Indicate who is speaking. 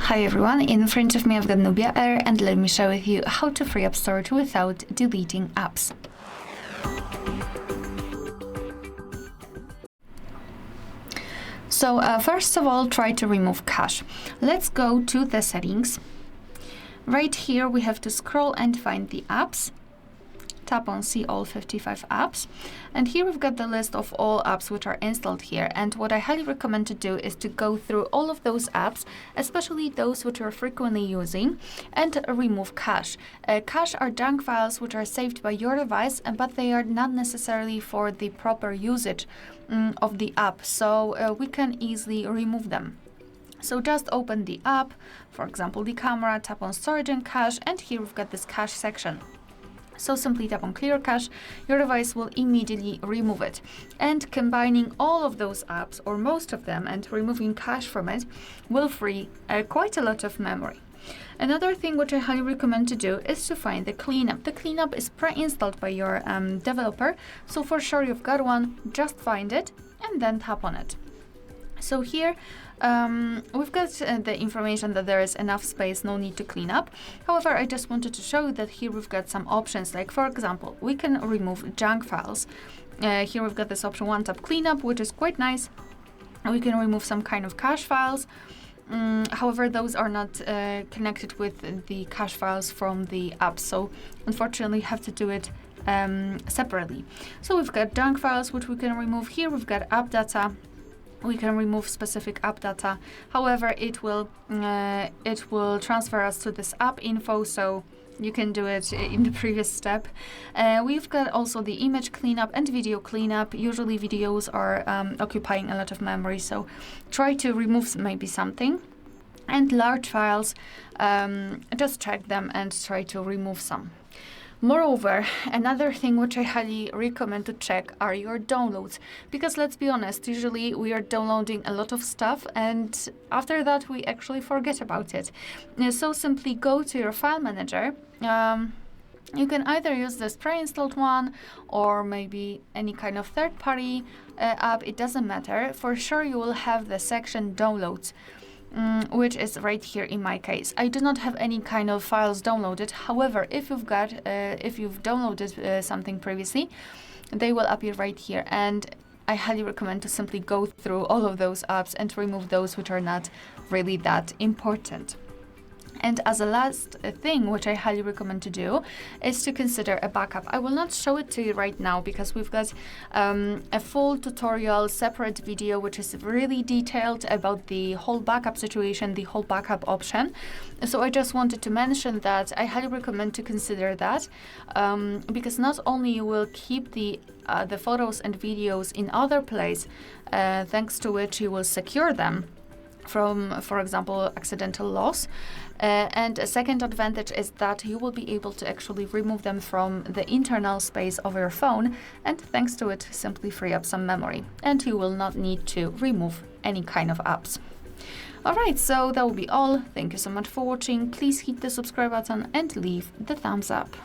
Speaker 1: Hi everyone, in front of me I've got NUBIA Air and let me share with you how to free up storage without deleting apps. So first of all, try to remove cache. Let's go to the settings. Right here we have to scroll and find the apps. Tap on see all 55 apps, and here we've got the list of all apps which are installed here, and what I highly recommend to do is to go through all of those apps, especially those which you're frequently using, and remove cache. Cache are junk files which are saved by your device, but they are not necessarily for the proper usage of the app, so we can easily remove them. So just open the app, for example the camera, tap on storage and cache, and here we've got this cache section. So simply tap on clear cache, your device will immediately remove it. And combining all of those apps, or most of them, and removing cache from it will free quite a lot of memory. Another thing which I highly recommend to do is to find the cleanup. The cleanup is pre-installed by your developer, so for sure you've got one, just find it and then tap on it. So here we've got the information that there is enough space, no need to clean up. However, I just wanted to show you that here we've got some options, like for example, we can remove junk files. Here we've got this option one tap cleanup, which is quite nice. We can remove some kind of cache files. However, those are not connected with the cache files from the app, so unfortunately you have to do it separately. So we've got junk files which we can remove. Here we've got app data. We can remove specific app data. However, it will transfer us to this app info, so you can do it in the previous step. We've got also the image cleanup and video cleanup. Usually videos are occupying a lot of memory, so try to remove maybe something. And large files, just check them and try to remove some. Moreover, another thing which I highly recommend to check are your downloads, because let's be honest, usually we are downloading a lot of stuff and after that we actually forget about it. So simply go to your file manager. You can either use this pre-installed one or maybe any kind of third-party app, it doesn't matter. For sure you will have the section downloads, which is right here in my case. I do not have any kind of files downloaded. However, if you've downloaded something previously, they will appear right here, and I highly recommend to simply go through all of those apps and remove those which are not really that important. And as a last thing, which I highly recommend to do, is to consider a backup. I will not show it to you right now because we've got a full tutorial, separate video, which is really detailed about the whole backup situation, the whole backup option. So I just wanted to mention that I highly recommend to consider that because not only you will keep the photos and videos in other place, thanks to which you will secure them from, for example, accidental loss. And a second advantage is that you will be able to actually remove them from the internal space of your phone, and thanks to it simply free up some memory, and you will not need to remove any kind of apps. Alright, so that will be all. Thank you so much for watching. Please hit the subscribe button and leave the thumbs up.